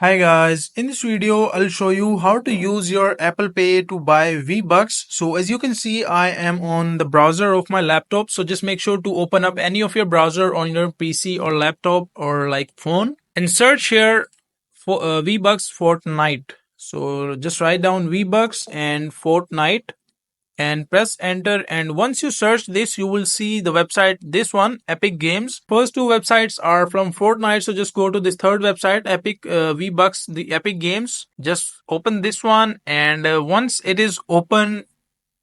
Hi guys, in this video I'll show you how to use your Apple Pay to buy V-Bucks. So as you can see, I am on the browser of my laptop. So just make sure to open up any of your browser on your PC or laptop or like phone and search here for V-Bucks Fortnite. So just write down V-Bucks and Fortnite and press enter, and once you search this you will see the website, this one, Epic Games. First two websites are from Fortnite, so just go to this third website, Epic V-Bucks, the Epic Games. Just open this one, and once it is open,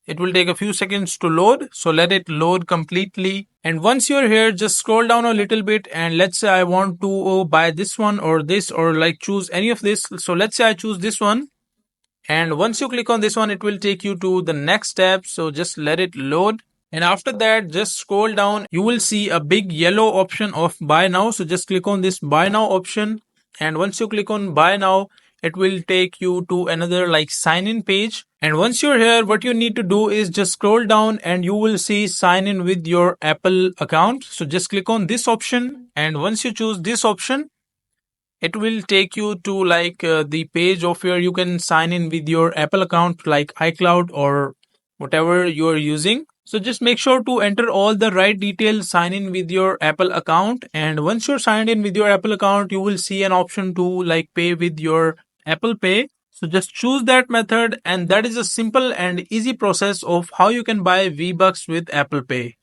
it will take a few seconds to load, so let it load completely. And once you're here, just scroll down a little bit, and let's say I want to buy this one or this, or like choose any of this. So let's say I choose this one, and once you click on this one, it will take you to the next step. So just let it load. And after that, just scroll down. You will see a big yellow option of buy now. So just click on this buy now option. And once you click on buy now, it will take you to another like sign in page. And once you're here, what you need to do is just scroll down and you will see sign in with your Apple account. So just click on this option. And once you choose this option, it will take you to like the page of where you can sign in with your Apple account like iCloud or whatever you are using. So just make sure to enter all the right details, sign in with your Apple account, and once you're signed in with your Apple account, you will see an option to like pay with your Apple Pay. So just choose that method, and that is a simple and easy process of how you can buy V-Bucks with Apple Pay.